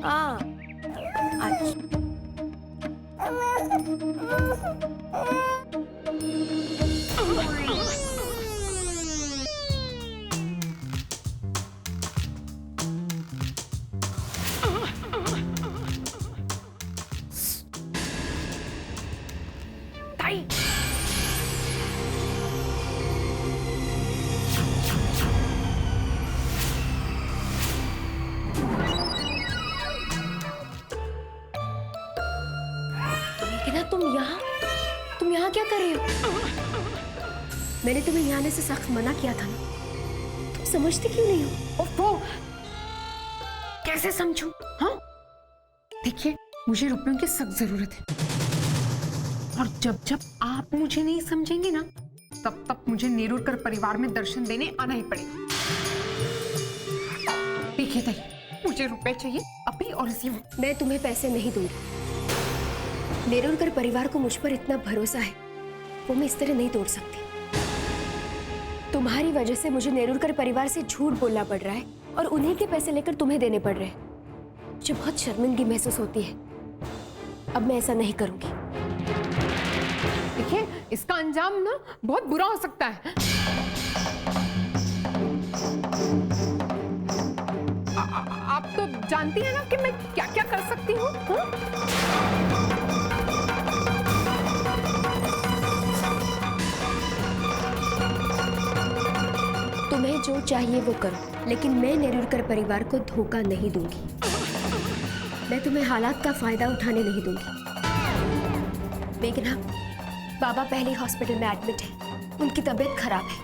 हाँ अच्छा। ताई तुम यहाँ क्या कर रहे हो? मैंने तुम्हें यहाँ आने से सख्त मना किया था ना, तुम समझते क्यों नहीं हो? ओफो, कैसे समझूं? हाँ देखिए, मुझे रुपयों की सख्त जरूरत है और जब जब आप मुझे नहीं समझेंगे ना, तब तक मुझे नेरुरकर परिवार में दर्शन देने आना ही पड़ेगा। देखिए ताई, मुझे रुपए चाहिए अभी और इसी वक्त। मैं तुम्हें पैसे नहीं दूंगी। नेरुरकर परिवार को मुझ पर इतना भरोसा है, वो मैं इस तरह नहीं तोड़ सकती। तुम्हारी वजह से मुझे नेरुरकर परिवार से झूठ बोलना पड़ रहा है और उन्हीं के पैसे लेकर तुम्हें देने पड़ रहे हैं। मुझे बहुत शर्मिंदगी महसूस होती है। अब मैं ऐसा नहीं करूंगी। देखिए, इसका अंजाम ना बहुत बुरा हो सकता है। आप तो जानती हैं ना कि मैं क्या क्या कर सकती हूँ। तुम्हें जो चाहिए वो करो, लेकिन मैं नेरुरकर परिवार को धोखा नहीं दूंगी। मैं तुम्हें हालात का फायदा उठाने नहीं दूंगी। मेघना, बाबा पहले हॉस्पिटल में एडमिट है, उनकी तबीयत खराब है,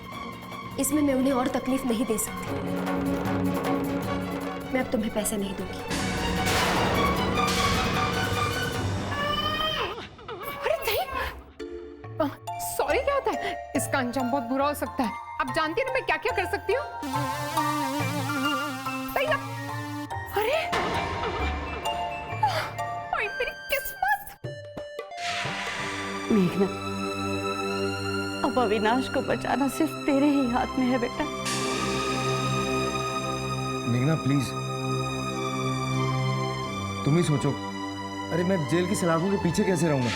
इसमें मैं उन्हें और तकलीफ नहीं दे सकती। मैं अब तुम्हें पैसे नहीं दूंगी। अरे नहीं, सॉरी क्या होता है, इसका अंजाम बहुत बुरा हो सकता है। आप जानती हैं ना मैं क्या क्या कर सकती हूँ। अरे मेरी किस्मत। मेघना, अब अविनाश को बचाना सिर्फ तेरे ही हाथ में है बेटा। मेघना प्लीज, तुम ही सोचो। अरे मैं जेल की सलाखों के पीछे कैसे रहूंगा?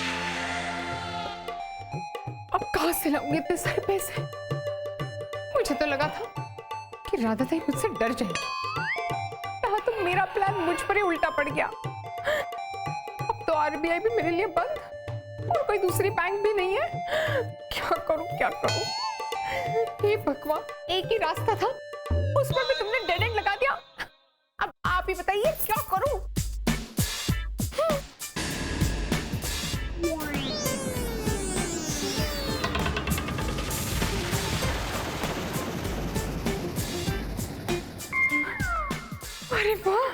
अब कहां से लाऊंगी इतने सारे पैसे? मुझे तो लगा था कि राधा ताई मुझसे डर जाएगी, तो मेरा प्लान मुझ पर ही उल्टा पड़ गया। अब तो आरबीआई भी मेरे लिए बंद और कोई दूसरी बैंक भी नहीं है। क्या करूं क्या करूं? हे भगवान, एक ही रास्ता था, उसमें भी तुमने डेड एंड लगा दिया। अब आप ही बताइए क्या करूं? अरे वाह,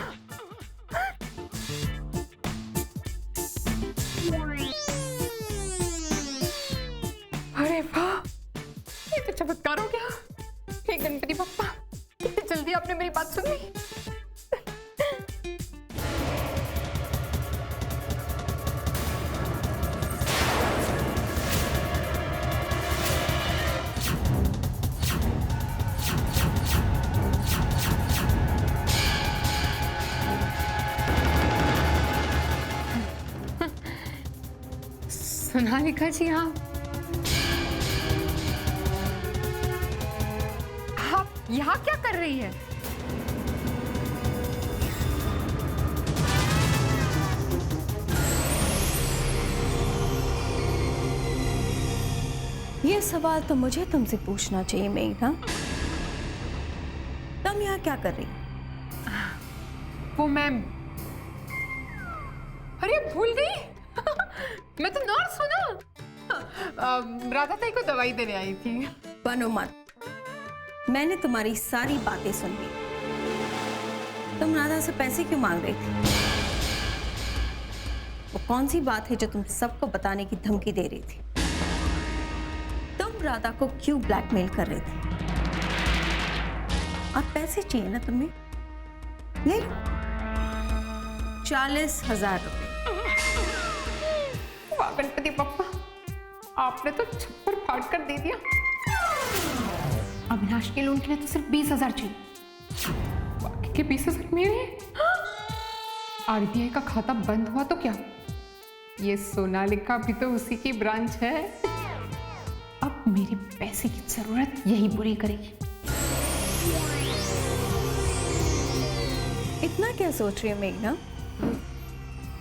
अरे वाह, ये तो चमत्कार हो गया। हे गणपति बप्पा, कितनी जल्दी आपने मेरी बात सुनी। सोनालिका जी, आप यहाँ क्या कर रही है? ये सवाल तो मुझे तुमसे पूछना चाहिए मेघना। तुम यहाँ क्या कर रही? वो मैं, अरे भूल गई। मैं तो नर्स हूँ ना। राधा ताई को दवाई देने आई थी। बनो मत, मैंने तुम्हारी सारी बातें सुन ली। तुम राधा से पैसे क्यों मांग रही थी? वो कौन सी बात है जो तुम सबको बताने की धमकी दे रही थी? तुम राधा को क्यों ब्लैकमेल कर रहे थे? और पैसे चाहिए ना तुम्हें? ले 40,000 रुपए। वाह गणपति बप्पा, आपने तो छप्पर फाड़ कर दे दिया। अविनाश के लोन के लिए तो सिर्फ 20,000 चाहिए, बाकी के 20,000 मेरे हैं। आरबीआई का खाता बंद हुआ तो क्या, ये सोनालिका भी तो उसी की ब्रांच है। अब मेरे पैसे की जरूरत यही पूरी करेगी। इतना क्या सोच रही हो मेघना?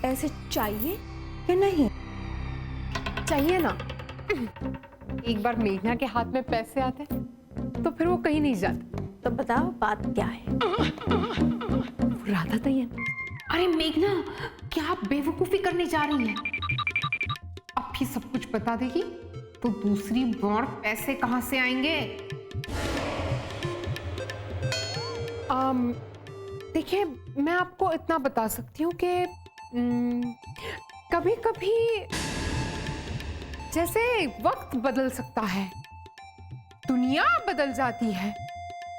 पैसे चाहिए या नहीं? चाहिए ना। एक बार मेघना के हाथ में पैसे आते तो फिर वो कहीं नहीं जाते। तो बताओ बात क्या है? राधा तो ये। अरे मेघना, क्या आप बेवकूफी करने जा रही हैं? अब ही सब कुछ बता देगी तो दूसरी बार पैसे कहां से आएंगे? देखिए, मैं आपको इतना बता सकती हूँ कि कभी कभी जैसे वक्त बदल सकता है, दुनिया बदल जाती है,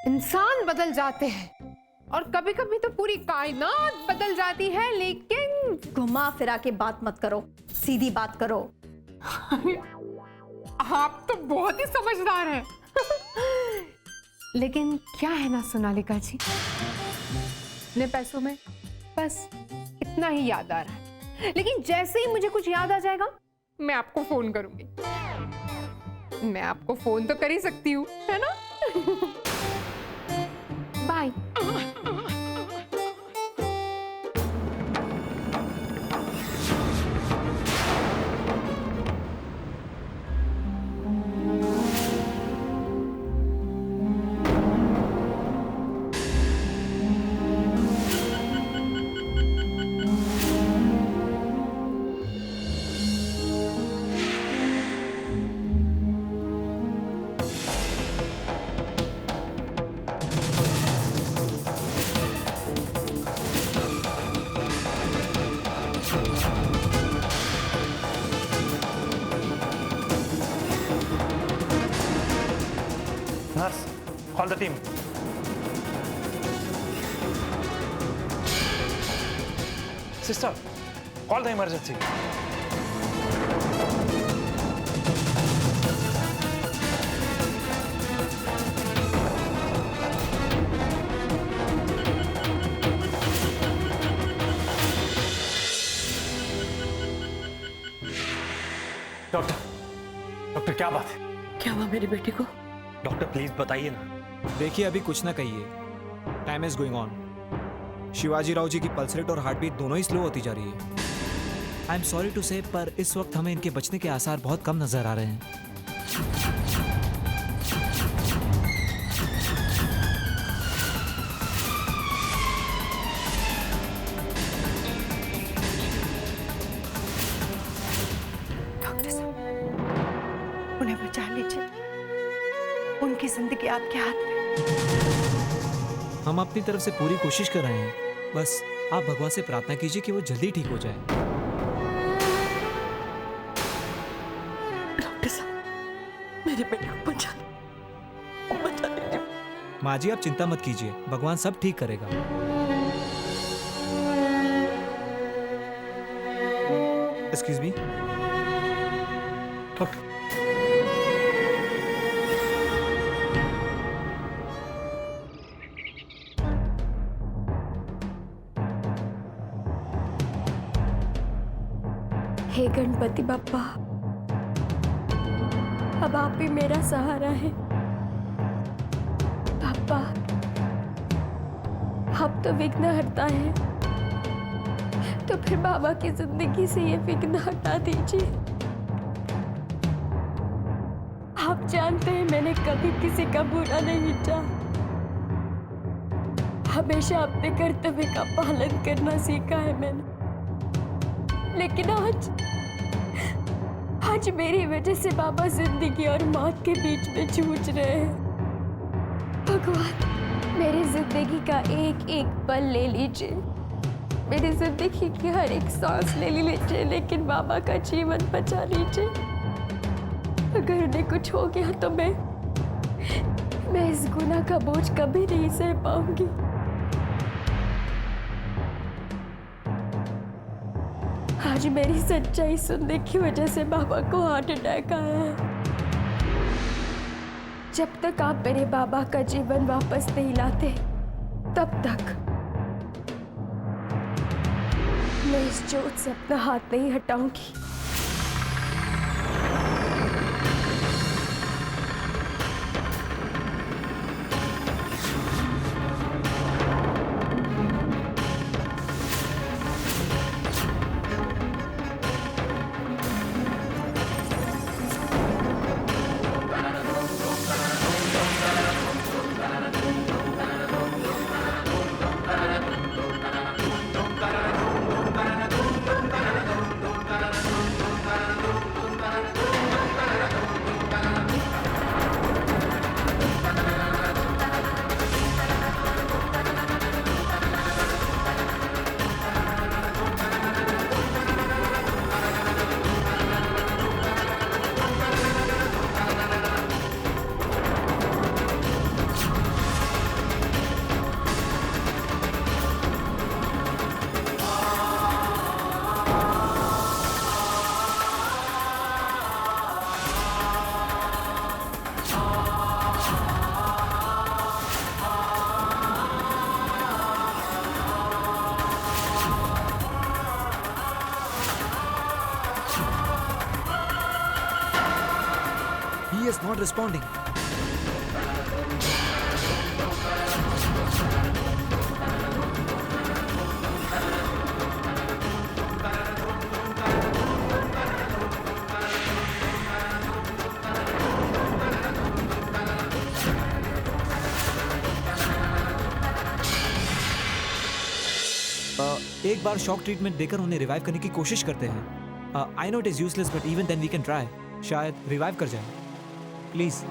इंसान बदल जाते हैं और कभी कभी तो पूरी कायनात बदल जाती है। लेकिन घुमा फिरा के बात मत करो, सीधी बात करो। आप तो बहुत ही समझदार हैं। लेकिन क्या है ना सोनालिका जी, अपने पैसों में बस इतना ही याद आ रहा है। लेकिन जैसे ही मुझे कुछ याद आ जाएगा मैं आपको फोन करूंगी। मैं आपको फोन तो कर ही सकती हूँ, है ना? Bye. Nurse, call the team. Sister, call the emergency. Doctor क्या बात है? क्या हुआ मेरी बेटी को? डॉक्टर प्लीज बताइए ना। देखिए, अभी कुछ ना कहिए, time is going on. Shivaji Rao ji की पल्स रेट और हार्ट बीट दोनों ही स्लो होती जा रही है। आई एम सॉरी टू से, पर इस वक्त हमें इनके बचने के आसार बहुत कम नजर आ रहे हैं। डॉक्टर साहब, उन्हें बचा लीजिए, उनकी जिंदगी आपके हाथ में। हम अपनी तरफ से पूरी कोशिश कर रहे हैं, बस आप भगवान से प्रार्थना कीजिए कि वो जल्दी ठीक हो जाए। डॉक्टर साहब, मेरे बेटे को बचा लीजिए। माँ जी, आप चिंता मत कीजिए, भगवान सब ठीक करेगा। Excuse me. डॉक्टर, हे गणपति बप्पा, अब आप ही मेरा सहारा है। पापा, अब तो विघ्न हटता है, तो फिर बाबा की जिंदगी से ये विघ्न हटा दीजिए। आप जानते हैं, मैंने कभी किसी का बुरा नहीं चाहा, हमेशा अपने कर्तव्य का पालन करना सीखा है मैंने। लेकिन आज मेरी वजह से बाबा जिंदगी और मौत के बीच में जूझ रहे हैं। भगवान, मेरी जिंदगी का एक एक पल ले लीजिए, मेरी जिंदगी की हर एक सांस ले लीजिए, लेकिन बाबा का जीवन बचा लीजिए। अगर उन्हें कुछ हो गया तो मैं इस गुनाह का बोझ कभी नहीं सह पाऊंगी। आज मेरी सच्चाई सुनने की वजह से बाबा को हार्ट अटैक आया है। जब तक आप मेरे बाबा का जीवन वापस नहीं लाते, तब तक मैं इस जोत से अपना हाथ नहीं हटाऊंगी। He is not responding. एक बार शॉक ट्रीटमेंट देकर उन्हें रिवाइव करने की कोशिश करते हैं। I know it is useless but even then we can try. शायद रिवाइव कर जाए। प्लीज।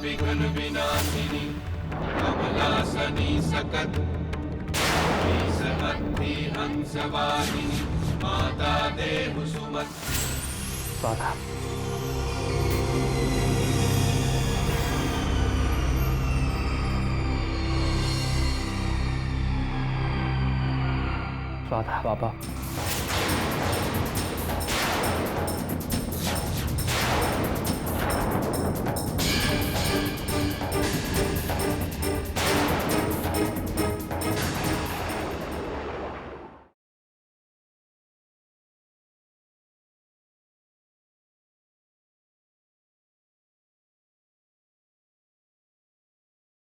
विघ्न विनाशिनी कमलासनी सकत सहत्ति हंसवाहिनी माता देव सुमत। स्वाधा। स्वाधा बाबा।